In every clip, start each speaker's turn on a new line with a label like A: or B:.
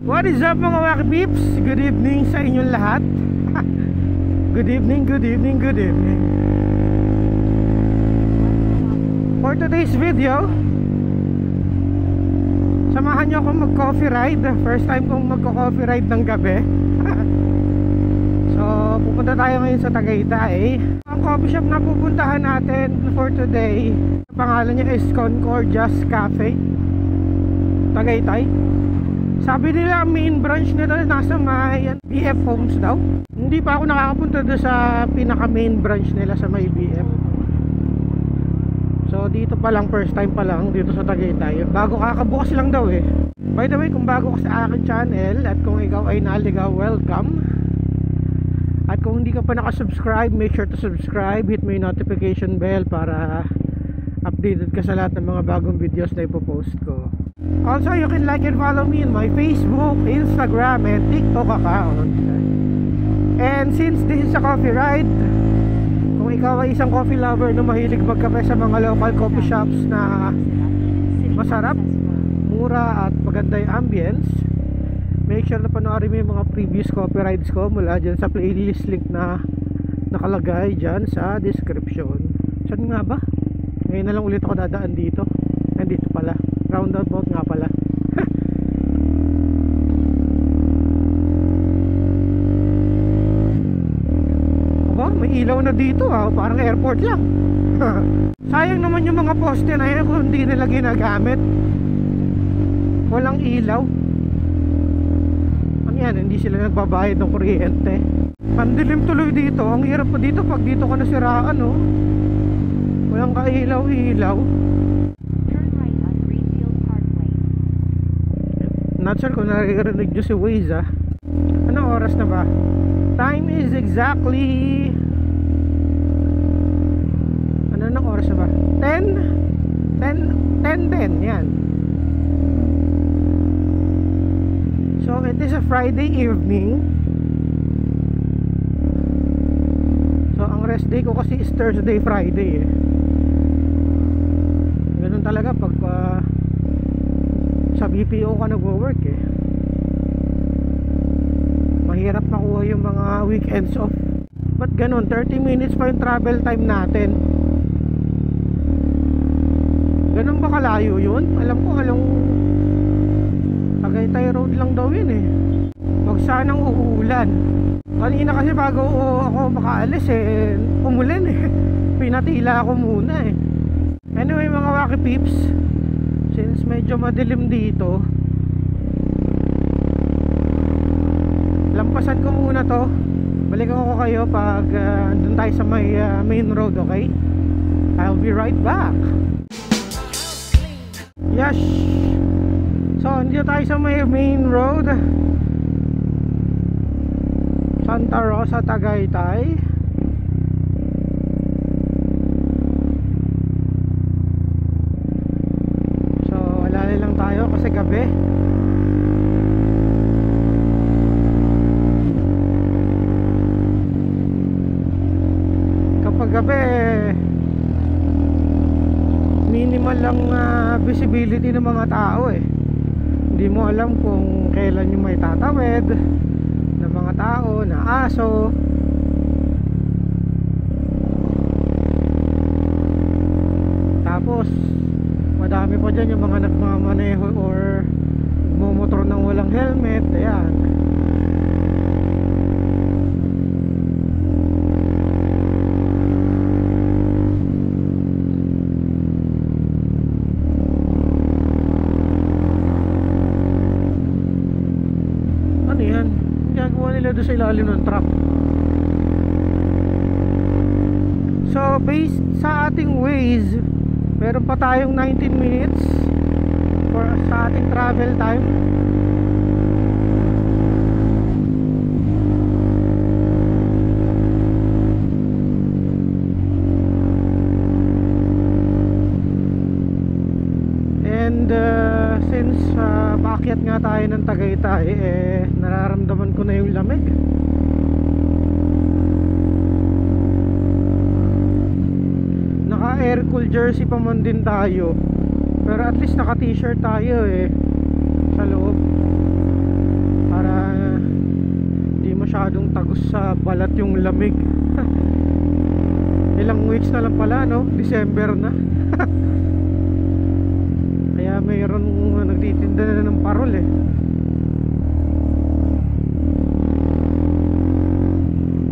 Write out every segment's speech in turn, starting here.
A: What is up mga Wacky Peeps? Good evening sa inyong lahat. Good evening, good evening, good evening. For today's video, samahan nyo akong mag-coffee ride. First time kong mag-coffee ride ng gabi. So pupunta tayo ngayon sa Tagaytay. Ang coffee shop na pupuntahan natin for today, pangalan niya is Concordias Cafe, Tagaytay. Sabi nila ang main branch nila nasa may BF Homes daw. Hindi pa ako nakakapunta doon sa pinaka main branch nila sa may BF. So dito pa lang, first time pa lang dito sa Tagaytay. Bago kakabukas lang daw eh. By the way, kung bago ka sa aking channel at kung ikaw ay naligaw, welcome. At kung hindi ka pa nakasubscribe, make sure to subscribe. Hit mo yung notification bell para updated ka sa lahat ng mga bagong videos na ipopost ko. Also, you can like and follow me in my Facebook, Instagram, and TikTok account. And since this is a coffee ride, kung ikaw ay isang coffee lover na mahilig magkape sa mga local coffee shops na masarap, mura at maganda yung ambience, make sure na panoorin mo yung mga previous coffee rides ko mula dyan sa playlist link na nakalagay dyan sa description. Saan nga ba? Ngayon na lang ulit ako dadaan dito. Nandito pala, roundabout nga pala. Aba, may ilaw na dito ah, parang airport lang. Sayang naman yung mga poste na yun kung hindi nila ginagamit. Walang ilaw. Ang yan, hindi sila nagbabayad ng kuryente. Ang dilim tuloy dito. Ang hirap pa dito pag dito ka nasiraan oh. Walang kailaw-ilaw. Not sure kung naririnig nyo si Waze ah. Anong oras na ba? Time is exactly... Anong oras na ba? 10:10 yan. So it is a Friday evening. So ang rest day ko kasi is Thursday, Friday eh. Ganun talaga pag sa BPO ka nagwo-work eh. Mahirap makuha yung mga weekends off. Ba't ganun? 30 minutes pa yung travel time natin. Ganun ba kalayo yun? Alam ko halong Tagaytay Road lang daw yun eh. Wag sanang uulan. Kanina kasi bago ako makaalis eh, umulan eh. Pinatila ako muna eh. Anyway mga Wacky Peeps, since medyo madilim dito, lampasan ko muna to. Balikan ko kayo pag dun tayo sa may main road, okay? I'll be right back. Yes. So andito tayo sa may main road, Santa Rosa, Tagaytay. Lang tayo kasi gabi. Kapag gabi minimal lang visibility ng mga tao eh. Hindi mo alam kung kailan yung may tatawid ng mga tao, na aso. Tapos madami pa dyan yung mga nagmamaneho or nagmumotor ng walang helmet. Ayan. Ano yan? Ginagawa nila doon sa ilalim ng truck. So based sa ating Waze, meron pa tayong 19 minutes for sa ating travel time. And since paakyat nga tayo ng Tagaytay, eh nararamdaman ko na yung lamig. Naka air cool jersey pa man din tayo, pero at least naka t-shirt tayo eh sa loob. para hindi masyadong tagos sa balat yung lamig. Ilang weeks na lang pala, no? December na. Kaya mayroon nagtitinda na ng parol eh.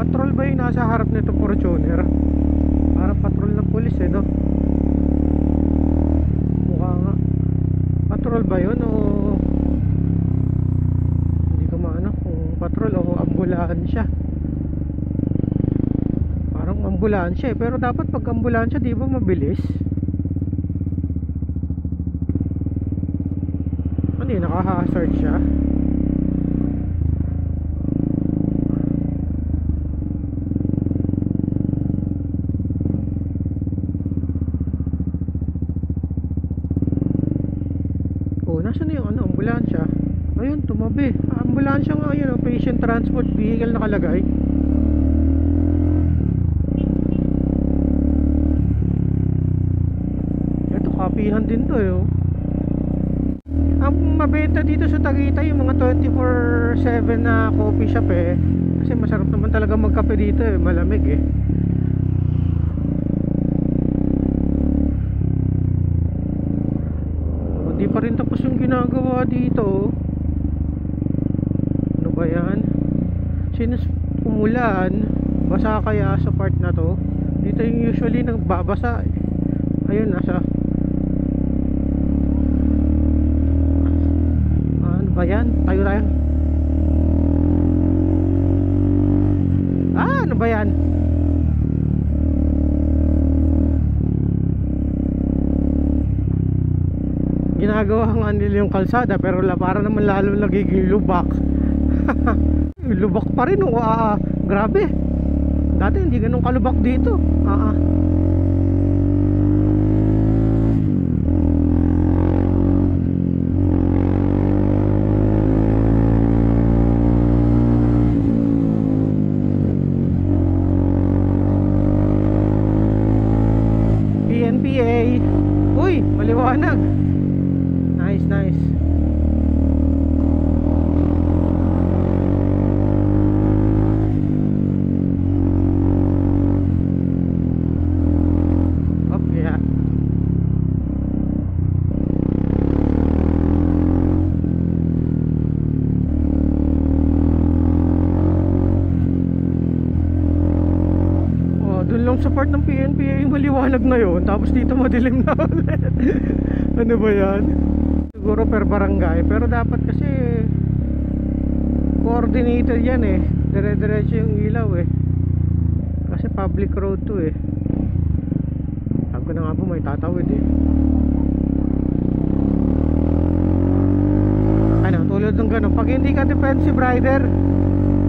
A: Patrol ba yung nasa harap nito, Fortuner? Parang patrol ng pulis eh, no? Mukha nga. Patrol ba yun o hindi ko maano kung patrol o ambulansya. Parang ambulansya eh, pero dapat pag ambulansya di ba mabilis? Ano yun, naka-hazard siya? Nasaan na yung ano, ambulansya? Ayun, tumabi. Ambulansya nga yun, patient transport vehicle nakalagay. Ito, kapihan din to eh. Ang mabenta dito sa Tagaytay yung mga 24/7 na coffee shop eh. Kasi masarap naman talaga magkape dito eh, malamig eh. Di pa rin tapos yung ginagawa dito. Ano ba yan? Since umulan, basa kaya sa part na to. Dito yung usually nagbabasa eh. Ayun, nasa ano ba yan? Tayo. Ano ba yan? Ginagawa nga nila yung kalsada pero para naman lalo nagiging lubak. Lubak pa rin oh. Grabe. Dati hindi ganun kalubak dito. PNPA. Uy, maliwanag. Nice. Yeah. Doon lang sa part ng PNPA yung maliwanag na yun, tapos dito madilim na ulit. Ano ba yan? Siguro per barangay, pero dapat kasi coordinated yan eh. Dire-diretso yung ilaw eh. Kasi public road to eh. Sabi ko na nga po may tatawid eh. Ano, tulad ng gano'n. Pag hindi ka defensive rider,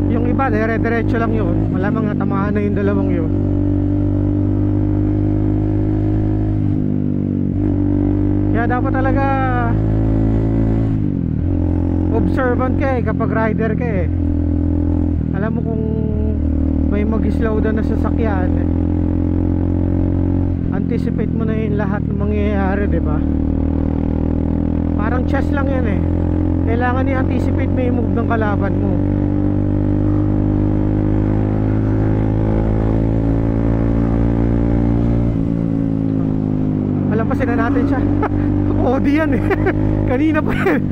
A: yung iba dire-diretso lang yun. Malamang natamaan na yung dalawang yun. Kaya dapat talaga observant ka eh kapag rider ka eh. Alam mo kung may mag-slow down na sasakyan eh, anticipate mo na yung lahat ng mangyayari, diba? Parang chess lang yan eh. Kailangan i-anticipate mo yung move ng kalaban mo. Palampasin na natin siya. Odi yan eh. Kanina pa yan.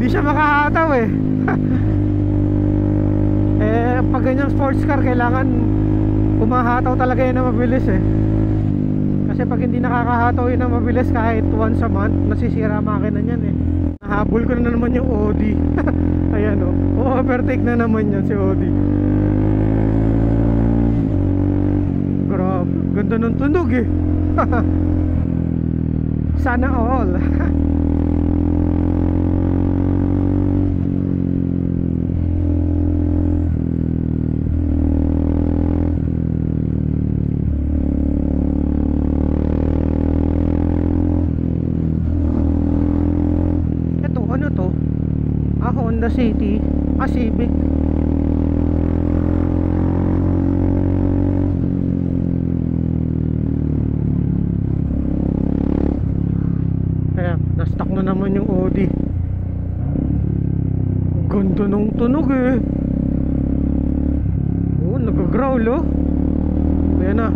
A: Hindi siya makahataw eh. Pag ganyang sports car, kailangan umahataw talaga yun na mabilis eh. Kasi pag hindi nakakahataw yun na mabilis kahit once a month, nasisira makina niyan eh. Nahabol ko na naman yung Audi. Ayan o, overtake na naman yan si Audi. Grabe, ganda ng tunog eh. Sana all. Honda City, Civic. Kaya na-stuck na naman yung Audi. Ganda ng tunog eh. Oh, nag-growl oh. Ayan na.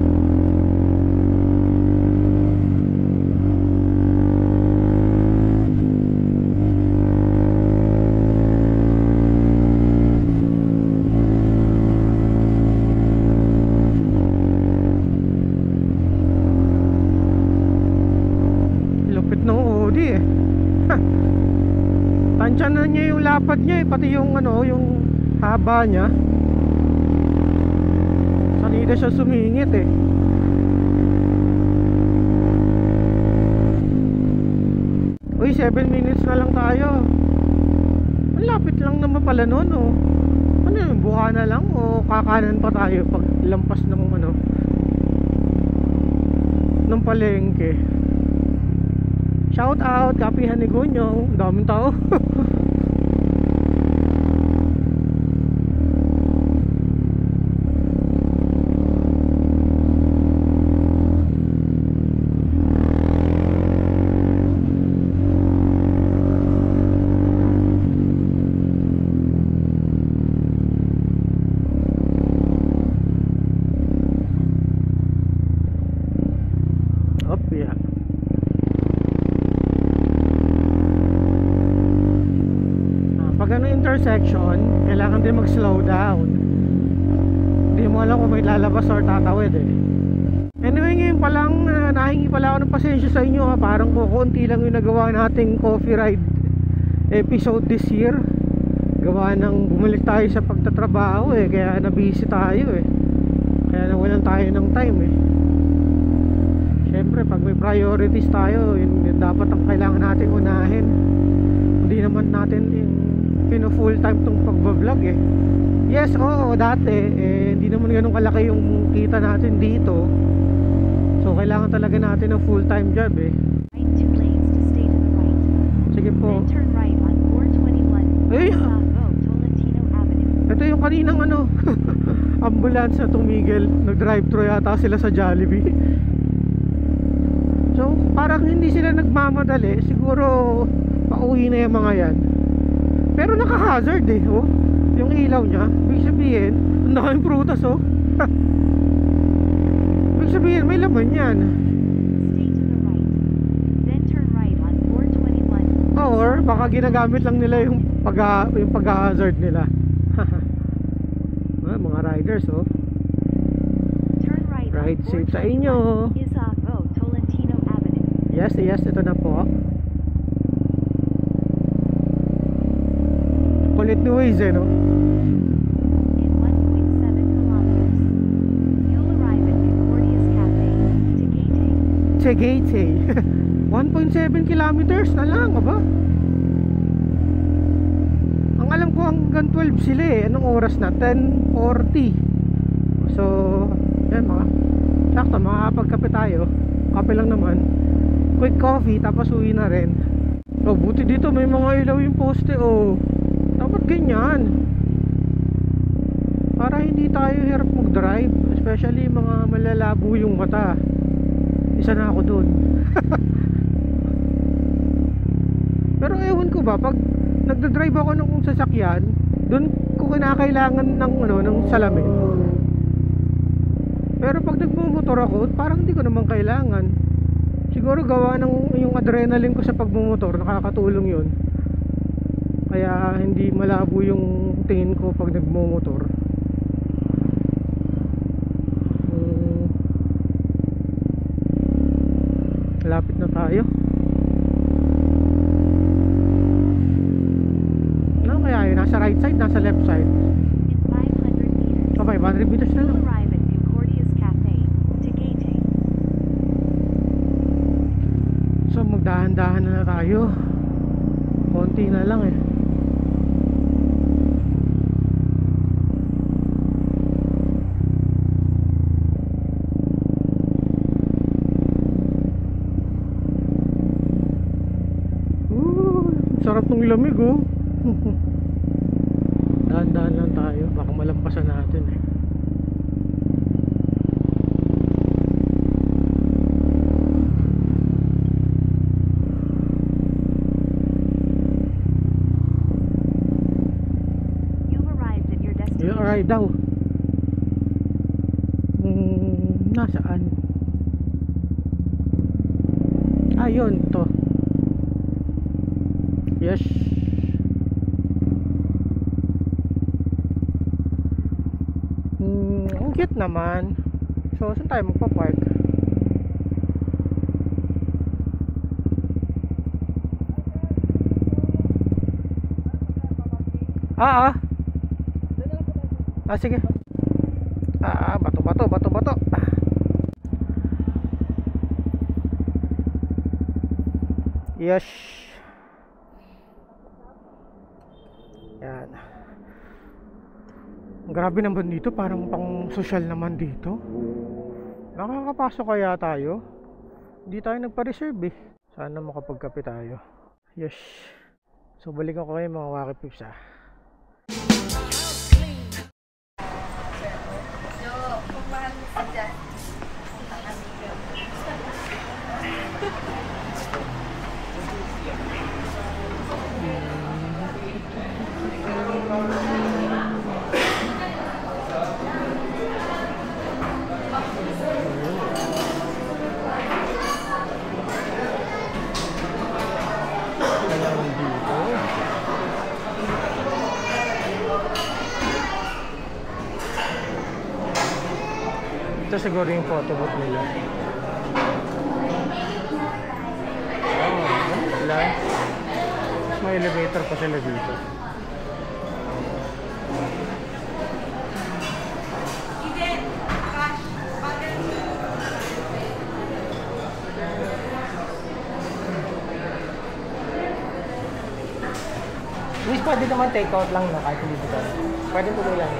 A: Lupit ng Audi eh. Tansya na niya yung lapad niya eh, pati yung ano, yung haba niya. Sanida siya sumingit eh. Uy, 7 minutes na lang tayo. Ang lapit lang naman pala nun oh. Ano yun, buha na lang o kakanan pa tayo pag lampas ng ano, ng palengke. Shout out, Kapihan ni Gunyong. Daming tao. Up, yeah. Pag ano intersection, kailangan din mag-slow down. Hindi mo alam kung may lalabas or tatawid eh. Anyway, ngayon pa lang nahingi pala ako ng pasensya sa inyo ha. Parang kukunti lang yung nagawa nating coffee ride episode this year. Gawa ng bumalik tayo sa pagtatrabaho eh. Kaya nabisi tayo eh. Kaya nawalan tayo ng time eh. Siyempre pag may priorities tayo, yun dapat ang kailangan natin unahin. Hindi naman natin full time tong pagbablog eh. Yes, oo, dati hindi naman ganun kalaki yung kita natin dito. So kailangan talaga natin ng full time job eh.
B: Right 2 lanes to stay to the right.
A: Sige po.
B: Then turn right on 421
A: Eh,
B: Tolentino Avenue.
A: ito yung kaninang ano ambulance na tumigil. Nag-drive-thru yata sila sa Jollibee. So parang hindi sila nagmamadali. Siguro pauwi na yung mga yan. Pero naka-hazard eh oh. Yung ilaw niya, ibig sabihin ang daming prutas oh. Ibig sabihin may laman yan.
B: Stay to the right. Then turn right on 421.
A: Or baka ginagamit lang nila yung pag-hazard nila. Mga riders oh.
B: Turn right
A: Ride
B: on
A: safe sa inyo.
B: 421 Isago Tolentino Avenue.
A: Yes, ito na po. Kulit ni Waze eh no.
B: In 1.7 kilometers, you'll arrive at Concordia's Cafe, Tagaytay.
A: Tagaytay. 1.7 kilometers na lang, aba? Ang alam ko hanggang 12 sila eh. Anong oras na? 10:40. So, yan mga sakto, makakapagkape tayo. Kape lang naman. Quick coffee, tapos uwi na rin. Oh, buti dito may mga ilaw yung poste oh. Dapat ganyan. Para hindi tayo hirap mag-drive. Especially mga malalabo yung mata. Isa na ako dun. Pero ewan ko ba, pag nagdadrive ako ng sasakyan, dun ko kinakailangan ng, ng salamin. Pero pag nagmumotor ako, parang hindi ko naman kailangan. Siguro gawa ng yung adrenaline ko sa pagmumotor, nakakatulong yun. Kaya hindi malabo yung tingin ko pag nagmumotor. Lapit na tayo. Ano kaya yun? Nasa right side, nasa left side?
B: In 500 meters,
A: So 500 meters na
B: you'll
A: lang.
B: arrive at Concordia's Cafe, Tagaytay.
A: So magdahan-dahan na tayo. Konti na lang eh. Sarap ng lamig oh. Dahan-dahan lang tayo, baka malampasan natin eh. tayo daw. Nasaan? Ayun to. Yes. Ang cute naman. So saan tayo magpa-park? Sige. Bato. Yes. Yan. Grabe naman dito, parang pang social naman dito. Nakakapasok kaya tayo? Hindi tayo nagpa-reserve eh. Sana makapagkape tayo. Yes. So balikan ko kayo mga wakipips ah. Ito siguro yung photo booth nila. Wala. May elevator pa sila dito. Miss, pwede naman take out lang no, kahit hindi dito. Pwede tuloy lang.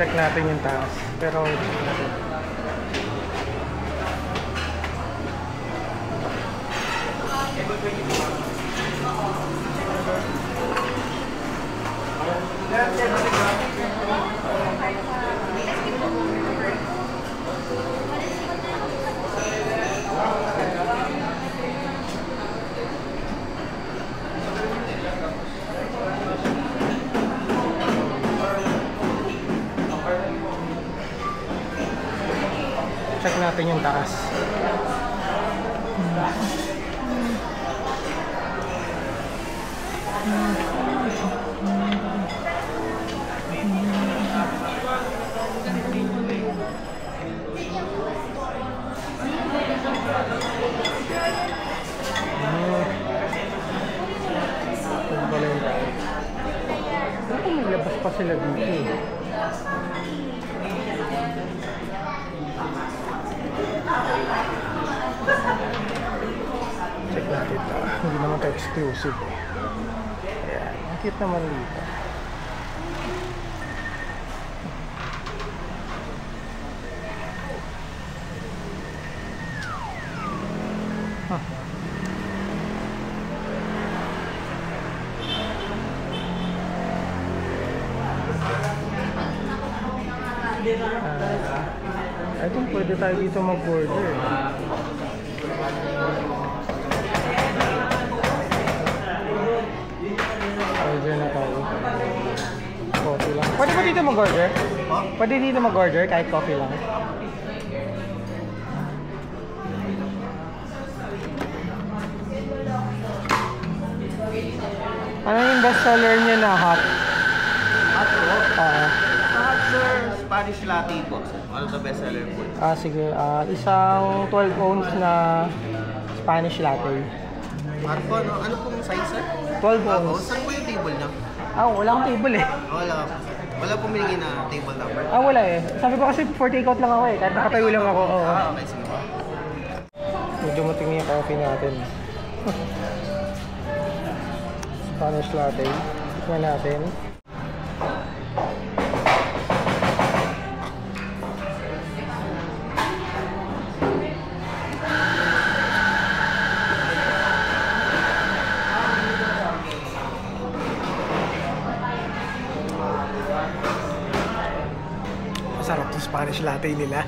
A: Check natin yung taas. Pero check natin. Check natin yung taas. May labas pa sila dito. Check natin ito. Hindi naman ito exclusive eh. Ayan, ang cute naman dito. I think pwede tayo dito mag-order. Order na tayo. Coffee lang. Pwede ba dito mag-order? Pwede dito mag-order kahit coffee lang. Ano yung best seller niya na hot?
C: Hot po? Hot sir, Spanish latte po. One of the best seller po.
A: Sige. Isang 12 ounce na Spanish latte.
C: Marco, ano pong size sir?
A: 12 ounce.
C: Saan po yung table niya?
A: Wala akong table eh.
C: Wala pong minigay na table number?
A: Wala eh. Sabi ko kasi for take out lang ako eh. Kahit nakatayo lang ako.
C: Okay, sige po.
A: Medyo matingin yung coffee natin. Spanish latte. Tignan natin. Masarap to Spanish latte nila.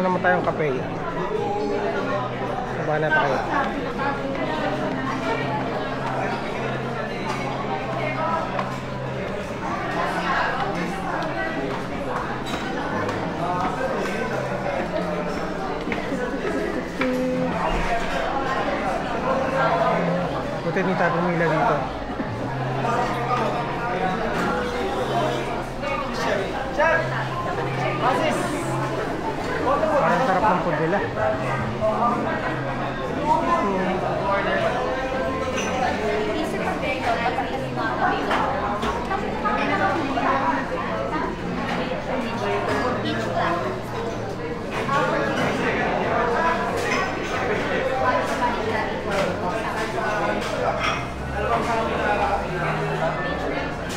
A: naman tayong kape. Saba na tayo. Buti hindi tayo pumila dito. Parang sarap ng food nila.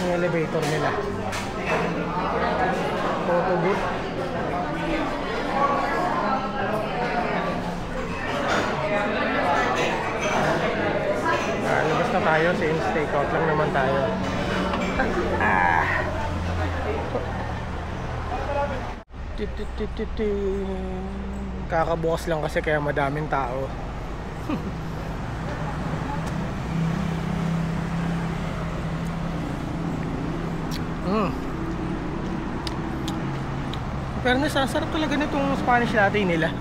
A: Yung elevator nila. Photo booth. Labas na tayo, since take out lang naman tayo. Kakabukas lang kasi kaya madaming tao. Pero nasasarap talaga nitong Spanish latte nila.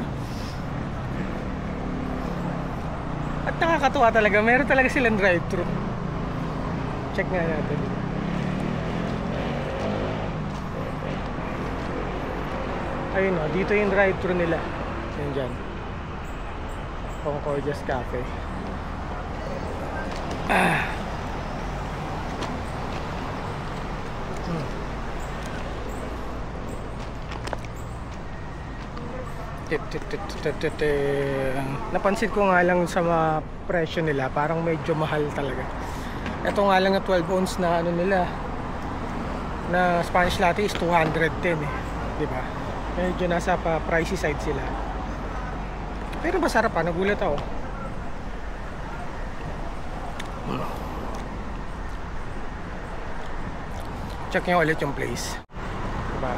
A: At nakakatuwa talaga, meron talaga silang drive-thru. Check nga natin. Ayun o, dito yung drive-thru nila. Yan dyan, Concordia's Cafe. Napansin ko nga lang sa mga presyo nila, parang medyo mahal talaga. Ito nga lang na 12 ounce na ano nila, na Spanish latte is 210 eh, di ba? Medyo nasa pa pricey side sila. Pero masarap pa, nagulat ako. Check nyo ulit yung place, diba?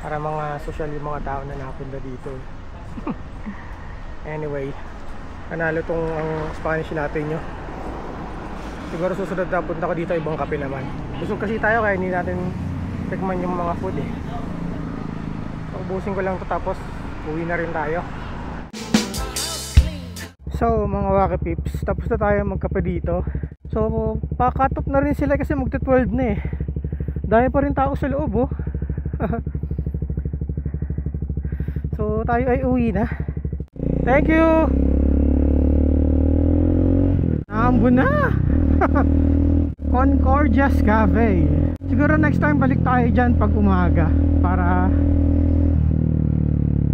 A: Para mga social yung mga tao na napunta dito. Anyway, panalo tong ang Spanish latte nyo. Siguro susunod na punta ko dito, ibang kape naman. Busog kasi tayo kaya hindi natin tikman yung mga food eh. Ubusin ko lang to tapos uwi na rin tayo. So mga waka peeps, tapos na tayo magkape dito. So pakatop na rin sila kasi magta 12 na eh. Dahil pa rin tao sa loob oh. So tayo ay uwi na. Thank you. Naambon na. Concordia's Cafe. Siguro next time balik tayo dyan pag umaga para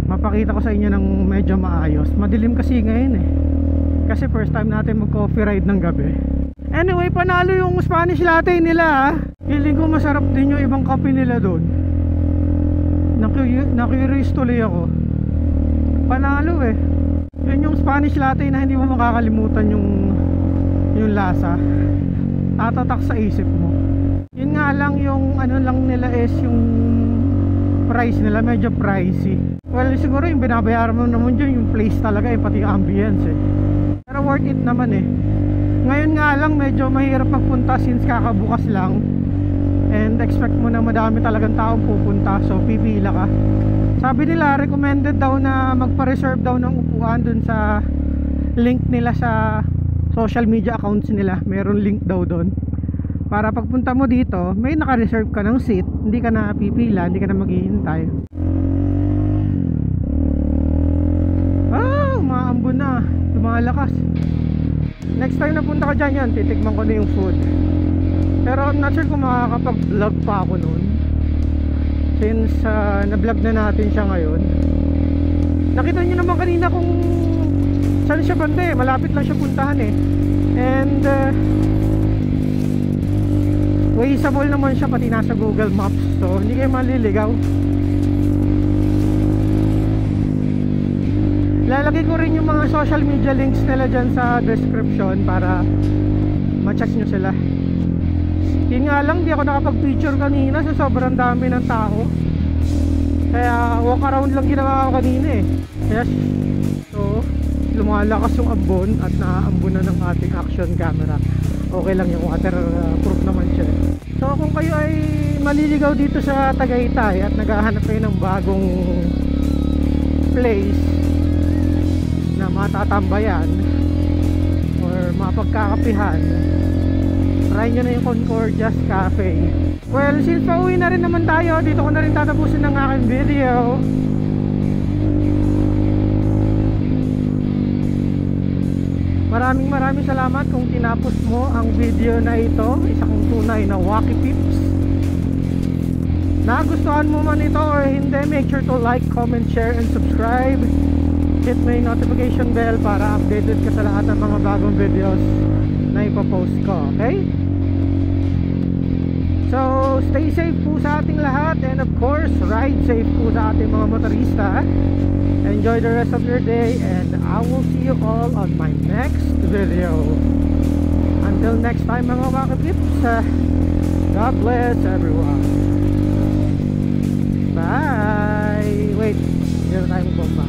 A: mapakita ko sa inyo ng medyo maayos. Madilim kasi ngayon eh, kasi first time natin mag coffee ride ng gabi. Anyway, panalo yung Spanish latte nila. Feeling ko masarap din yung ibang kape nila doon. Na-curious tuloy ako. Panalo eh. Yun yung Spanish latte na hindi mo makakalimutan yung lasa. Tatatak sa isip mo. Yun nga lang yung ano lang nila is yung price nila medyo pricey. Well siguro yung binabayaran mo naman dyan yung place talaga eh, pati yung ambience eh. Pero worth it naman eh. Ngayon nga lang medyo mahirap magpunta since kakabukas lang. And expect mo na madami talagang taong pupunta, so pipila ka. Sabi nila recommended daw na magpa-reserve daw ng upuan dun sa link nila sa social media accounts nila. Meron link daw dun para pagpunta mo dito may naka-reserve ka ng seat, hindi ka na pipila, hindi ka na maghihintay. Umaambon na, lumalakas. Next time na punta ko dyan yan, titikman ko na yung food. Pero I'm not sure kung makakapag-vlog pa ako noon since na-vlog na natin siya ngayon. Nakita nyo naman kanina kung saan siya banda eh, malapit lang siya puntahan eh. And wasteable naman siya, pati nasa Google Maps, so hindi kayo maliligaw. Lalagay ko rin yung mga social media links nila dyan sa description para ma-check nyo sila. Yun nga lang, di ako nakapag-picture kanina sa sobrang dami ng tao. Kaya walk around lang ginawa ko kanina eh. Kaya so lumalakas yung ambon at naaambon na ng ating action camera. Okay lang yung waterproof naman siya. So kung kayo ay maliligaw dito sa Tagaytay at naghahanap kayo ng bagong place na matatambayan or mapagkakapihan, try nyo na yung Concordia's Cafe. Well, since pauwi na rin naman tayo, dito ko na rin tatapusin ng aking video. Maraming salamat kung tinapos mo ang video na ito. Isa kong tunay na Wacky Pips. Nagustuhan mo man ito or hindi, make sure to like, comment, share, and subscribe. Hit mo yung notification bell para updated ka sa lahat ng mga bagong videos na ipopost ko, okay? So, stay safe po sa ating lahat, and of course, ride safe po sa ating mga motorista. Enjoy the rest of your day, and I will see you all on my next video. Until next time mga Wacky Pips, God bless everyone. Bye! Wait, hindi na tayo magbomba.